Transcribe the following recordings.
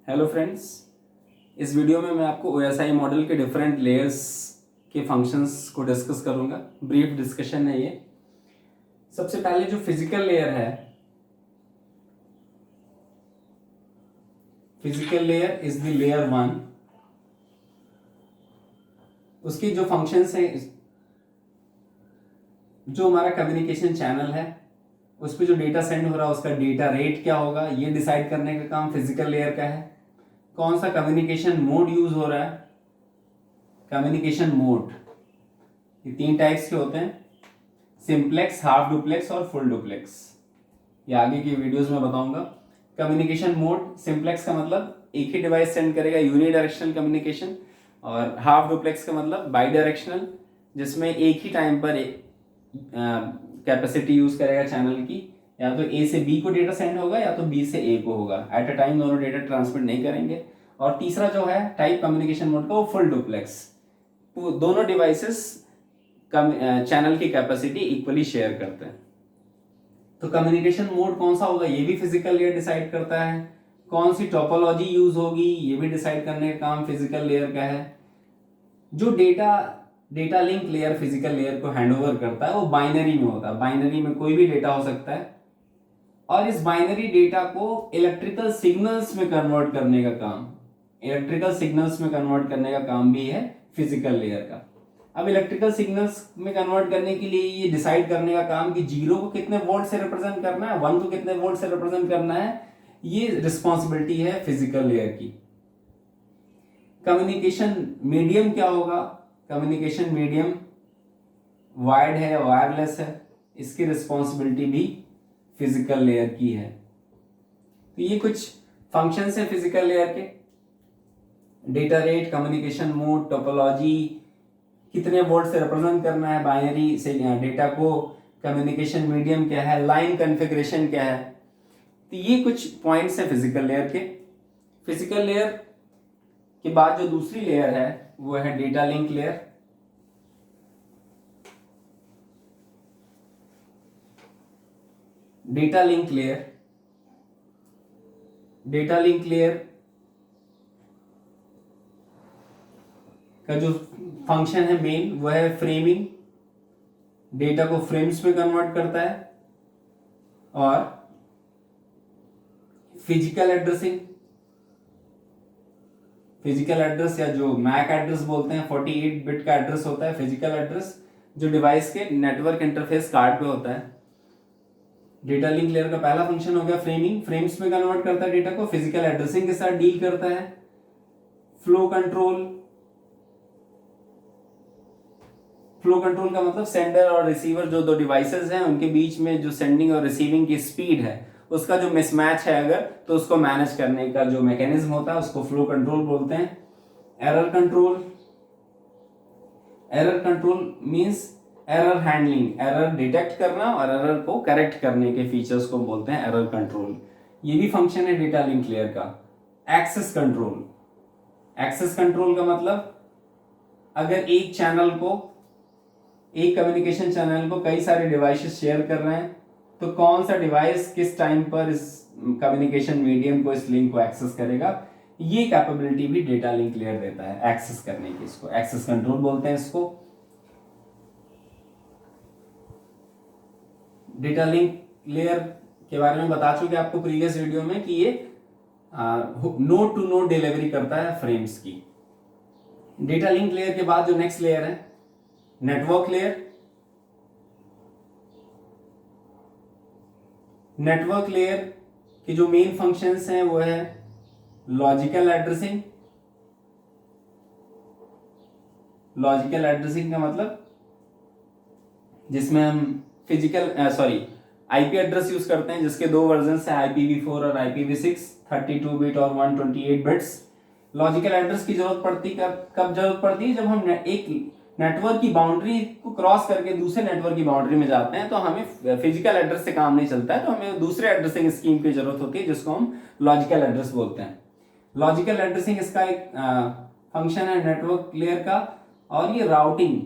Hello friends, इस video में मैं आपको OSI मॉडल के डिफरेंट लेयर्स के फंक्शंस को डिस्कस करूंगा। ब्रीफ डिस्कशन है ये। सबसे पहले जो फिजिकल लेयर है, physical layer is the layer 1। उसकी जो फंक्शंस है, जो हमारा कम्युनिकेशन चैनल है उस पर जो डेटा सेंड हो रहा है उसका डेटा रेट क्या होगा, ये डिसाइड करने का काम फिजिकल लेयर का है। कौन सा कम्युनिकेशन मोड यूज हो रहा है, कम्युनिकेशन मोड ये 3 टाइप्स के होते हैं, सिंप्लेक्स, हाफ डुप्लेक्स और फुल डुप्लेक्स। ये आगे की वीडियोस में बताऊंगा। कम्युनिकेशन मोड सिंप्लेक्स का मतलब एक ही डिवाइस सेंड करेगा, यूनी डायरेक्शनल कम्युनिकेशन, और हाफ डुप्लेक्स का मतलब बाई डायरेक्शनल, जिसमें एक ही टाइम पर कैपेसिटी यूज करेगा चैनल की। या तो ए से बी को डेटा सेंड होगा या तो बी से ए को होगा। एट अ टाइम दोनों डेटा ट्रांसमिट नहीं करेंगे। और तीसरा जो है टाइप कम्युनिकेशन मोड का, वो फुल डुप्लेक्स। दोनों डिवाइसेस चैनल की कैपेसिटी इक्वली शेयर करते हैं। तो कम्युनिकेशन मोड कौन सा होगा ये भी फिजिकल लेयर डिसाइड करता है। कौन सी टोपोलॉजी यूज होगी ये भी डिसाइड करने का काम फिजिकल लेयर का है। जो data link layer physical layer को हैंडओवर करता है वो बाइनरी में होता है। बाइनरी में कोई भी डेटा हो सकता है, और इस बाइनरी डेटा को इलेक्ट्रिकल सिग्नल्स में कन्वर्ट करने का काम भी है फिजिकल लेयर का। अब इलेक्ट्रिकल सिग्नल्स में कन्वर्ट करने के लिए ये डिसाइड करने का काम कि 0 को कितने वोल्ट से रिप्रेजेंट करना है, 1 को कितने वोल्ट से रिप्रेजेंट करना है, ये रिस्पॉन्सिबिलिटी है फिजिकल लेयर की। कम्युनिकेशन मीडियम क्या होगा, कम्युनिकेशन मीडियम वायर्ड है या वायरलेस है, इसकी रिस्पॉन्सिबिलिटी भी फिजिकल लेयर की है। तो ये कुछ फंक्शंस है फिजिकल लेयर के। Data rate, communication mode, topology, कितने वोल्ट से रिप्रेजेंट करना है बाइनरी से डेटा को, कम्युनिकेशन मीडियम क्या है, लाइन कॉन्फ़िगरेशन क्या है। तो ये कुछ पॉइंट्स हैं फिजिकल लेयर के। फिजिकल लेयर के बाद जो दूसरी लेयर है वो है data link layer. Data link layer का जो फंक्शन है मेन वो है फ्रेमिंग। डेटा को फ्रेम्स में कन्वर्ट करता है। और फिजिकल एड्रेस या जो मैक एड्रेस बोलते हैं, 48 बिट का एड्रेस होता है फिजिकल एड्रेस, जो डिवाइस के नेटवर्क इंटरफेस कार्ड पे होता है। डेटा लिंक लेयर का पहला फंक्शन हो गया फ्रेमिंग, फ्रेम्स में कन्वर्ट करता है डेटा को, फिजिकल एड्रेसिंग के साथ डील करता है। फ्लो कंट्रोल का मतलब सेंडर और रिसीवर जो दो डिवाइसेस हैं उनके बीच में जो सेंडिंग और रिसीविंग की स्पीड है उसका जो मिसमैच है अगर, तो उसको मैनेज करने का जो मैकेनिज्म होता है उसको फ्लो कंट्रोल बोलते हैं। Error control means error handling, error detect करना और एरर को करेक्ट करने के फीचर्स को बोलते हैं एरर कंट्रोल। ये भी फंक्शन है डेटा लिंक लेयर का। एक्सेस कंट्रोल का मतलब अगर एक कम्युनिकेशन चैनल को कई सारे डिवाइसेस शेयर कर रहे हैं तो कौन सा डिवाइस किस टाइम पर इस कम्युनिकेशन मीडियम को, इस लिंक को एक्सेस करेगा, ये कैपेबिलिटी भी डेटा लिंक लेयर देता है एक्सेस करने की। इसको एक्सेस कंट्रोल बोलते हैं। इसको डेटा लिंक लेयर के बारे में बता चुके आपको प्रीवियस वीडियो में कि ये नोड टू नोड डिलीवरी करता है फ्रेम्स की। डेटा लिंक लेयर के बाद जो नेक्स्ट लेयर है नेटवर्क लेयर की जो मेन फंक्शंस हैं वो है लॉजिकल एड्रेसिंग का मतलब जिसमें हम आईपी एड्रेस यूज करते हैं, जिसके 2 वर्जन्स हैं, IPv4 और IPv6, 32 बिट और 128 बिट्स। लॉजिकल एड्रेस की जरूरत पड़ती कब जरूरत पड़ती है, जब हम एक नेटवर्क की बाउंड्री को क्रॉस करके दूसरे नेटवर्क की बाउंड्री में जाते हैं तो हमें फिजिकल एड्रेस से काम नहीं चलता है, तो हमें दूसरे एड्रेसिंग स्कीम की जरूरत होती है जिसको हम लॉजिकल एड्रेस बोलते हैं। लॉजिकल एड्रेसिंग इसका एक फंक्शन है नेटवर्क लेयर का। और ये राउटिंग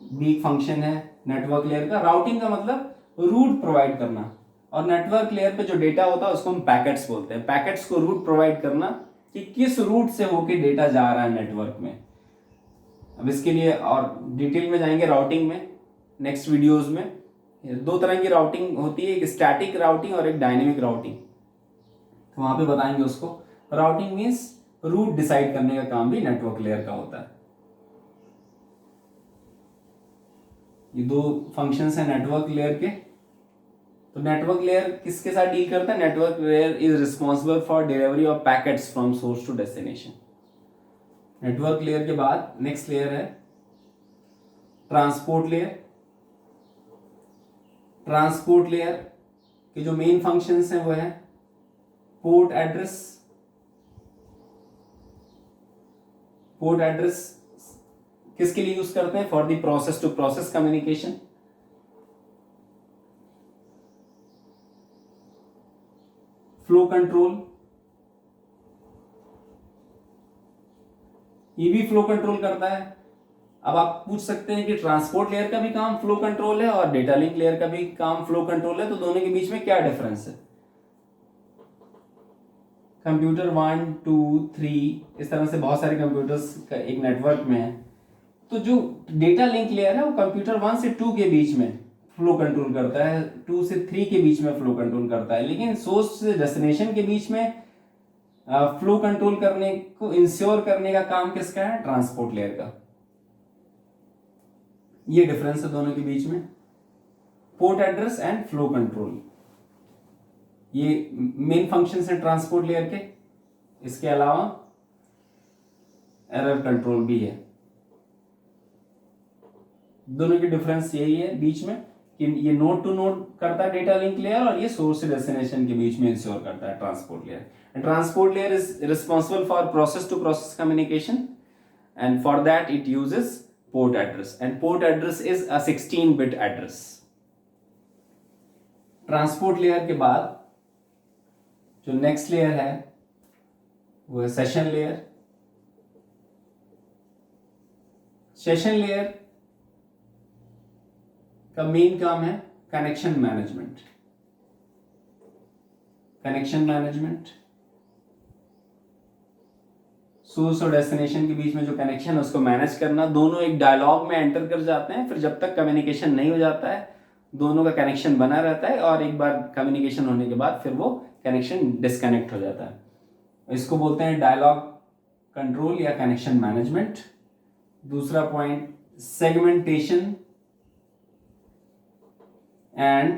भी फंक्शन है नेटवर्क लेयर का। राउटिंग का मतलब रूट प्रोवाइड करना। और नेटवर्क लेयर पे जो डेटा होता है उसको हम पैकेट्स बोलते हैं। पैकेट्स को रूट प्रोवाइड करना कि किस रूट से होके डेटा जा रहा है नेटवर्क में। अब इसके लिए और डिटेल में जाएंगे राउटिंग में नेक्स्ट वीडियोस में। दो तरह की राउटिंग होती है, एक स्टैटिक राउटिंग और एक डायनेमिक राउटिंग, तो वहां पे बताएंगे उसको। राउटिंग मीन्स रूट डिसाइड करने का काम भी नेटवर्क लेयर का होता है। ये दो फंक्शंस हैं नेटवर्क लेयर के। तो नेटवर्क लेयर किसके साथ डील करता है? Network layer is responsible for delivery of packets from source to destination. Network layer के बाद नेक्स्ट लेयर है ट्रांसपोर्ट लेयर। ट्रांसपोर्ट लेयर के जो मेन फंक्शंस हैं वो है पोर्ट एड्रेस। पोर्ट एड्रेस किसके लिए यूज करते हैं? For the process to process communication. Flow control, ये भी फ्लो कंट्रोल करता है। अब आप पूछ सकते हैं कि ट्रांसपोर्ट लेयर का भी काम फ्लो कंट्रोल है और डेटा लिंक लेयर का भी काम फ्लो कंट्रोल है, तो दोनों के बीच में क्या डिफरेंस है? कंप्यूटर 1 2 3 इस तरह से बहुत सारे कंप्यूटर्स का एक नेटवर्क में है, तो जो डेटा लिंक लेयर है वो कंप्यूटर 1 से 2 के बीच में फ्लो कंट्रोल करता है, 2 से 3 के बीच में फ्लो कंट्रोल करता है। लेकिन सोर्स से डेस्टिनेशन के बीच में फ्लो कंट्रोल करने को इंश्योर करने का काम किसका है? ट्रांसपोर्ट लेयर का। ये डिफरेंस है दोनों के बीच में, port address and flow control. ये मेन फंक्शंस है ट्रांसपोर्ट लेयर के। इसके अलावा एरर कंट्रोल भी है। दोनों की डिफरेंस यही है बीच में कि ये नोड टू नोड करता है डेटा लिंक लेयर और ये सोर्स से डेस्टिनेशन के बीच में इंश्योर करता है transport layer. And transport layer is responsible for process to process communication and for that it uses port address and port address is a 16-bit address. Transport layer के बाद जो next layer है वो है session layer. Session layer का main काम है connection management. Connection management, source और डेस्टिनेशन के बीच में जो कनेक्शन है उसको मैनेज करना। दोनों एक डायलॉग में एंटर कर जाते हैं, फिर जब तक कम्युनिकेशन नहीं हो जाता है दोनों का कनेक्शन बना रहता है, और एक बार कम्युनिकेशन होने के बाद फिर वो कनेक्शन डिस्कनेक्ट हो जाता है। इसको बोलते हैं डायलॉग कंट्रोल या कनेक्शन मैनेजमेंट। दूसरा point segmentation and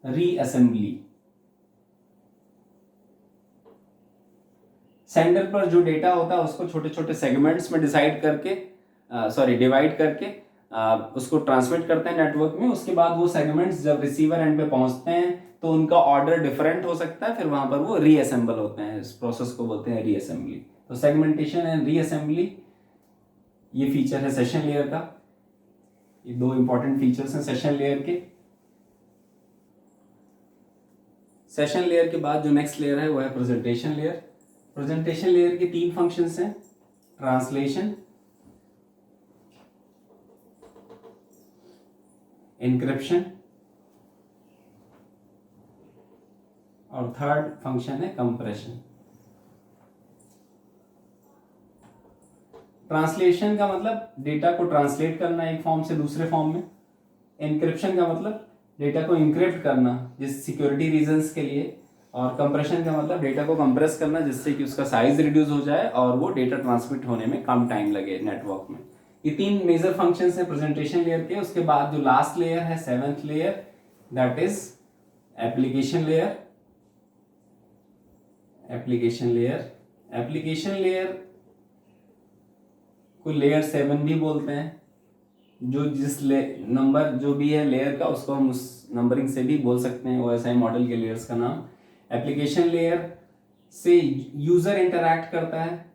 reassembly. Sender पर जो डेटा होता है उसको छोटे छोटे सेगमेंट्स में डिवाइड करके उसको ट्रांसमिट करते हैं नेटवर्क में। उसके बाद वो सेगमेंट्स जब रिसीवर एंड पे पहुंचते हैं तो उनका ऑर्डर डिफरेंट हो सकता है, फिर वहां पर वो रीअसेंबल होते हैं। इस प्रोसेस को बोलते हैं रीअसेंबली। तो सेगमेंटेशन एंड रीअसेंबली ये फीचर है सेशन लेयर का। ये दो इंपॉर्टेंट फीचर्स हैं सेशन लेयर के। सेशन लेयर के बाद जो नेक्स्ट लेयर है वो है प्रेजेंटेशन लेयर। प्रेजेंटेशन लेयर के 3 फंक्शंस हैं, ट्रांसलेशन, एन्क्रिप्शन और थर्ड फंक्शन है कंप्रेशन। ट्रांसलेशन का मतलब डेटा को ट्रांसलेट करना एक फॉर्म से दूसरे फॉर्म में। एन्क्रिप्शन का मतलब डेटा को इंक्रिप्ट करना जिस सिक्योरिटी रीजंस के लिए, और कंप्रेशन का मतलब डेटा को कंप्रेस करना जिससे कि उसका साइज रिड्यूस हो जाए और वो डेटा ट्रांसमिट होने में कम टाइम लगे नेटवर्क में। ये 3 मेजर फंक्शंस हैं प्रेजेंटेशन लेयर के। उसके बाद जो लास्ट लेयर है 7th layer, that is application layer. Application layer, application layer को लेयर 7 भी बोलते हैं। जो जिस नंबर जो भी है लेयर का उसको हम उस नंबरिंग से भी बोल सकते हैं, OSI मॉडल के लेयर्स का नाम। एप्लीकेशन लेयर से यूजर इंटरैक्ट करता है,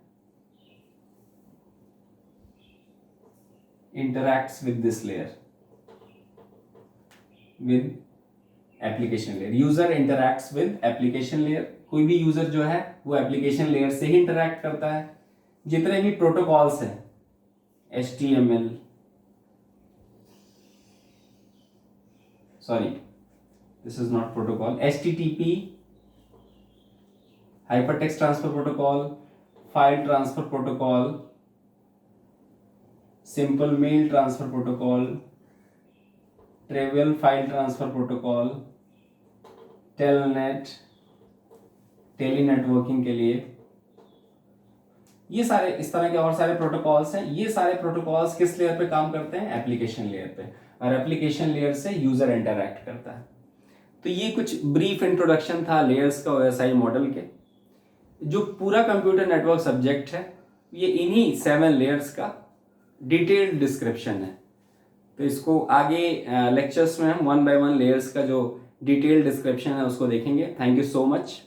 interacts with this layer, with application layer. User interacts with application layer. कोई भी यूजर जो है वो एप्लीकेशन लेयर से ही इंटरैक्ट करता है। जितने भी प्रोटोकॉल्स हैं HTML this is not protocol. HTTP, hypertext transfer protocol, file transfer protocol, simple mail transfer protocol, trivial file transfer protocol, telnet, tele networking के लिए. ये सारे इस तरह के और सारे प्रोटोकॉल्स हैं. ये सारे प्रोटोकॉल्स किस लेयर पे काम करते हैं? एप्लीकेशन लेयर पे. और एप्लीकेशन लेयर से यूजर इंटरैक्ट करता है. तो ये कुछ ब्रीफ इंट्रोडक्शन था लेयर्स का OSI मॉडल के. जो पूरा कंप्यूटर नेटवर्क सब्जेक्ट है ये इन्हीं 7 लेयर्स का डिटेल्ड डिस्क्रिप्शन है. तो इसको आगे लेक्चर्स में हम 1 by 1 लेयर्स का जो डिटेल्ड डिस्क्रिप्शन है उसको देखेंगे. Thank you so much.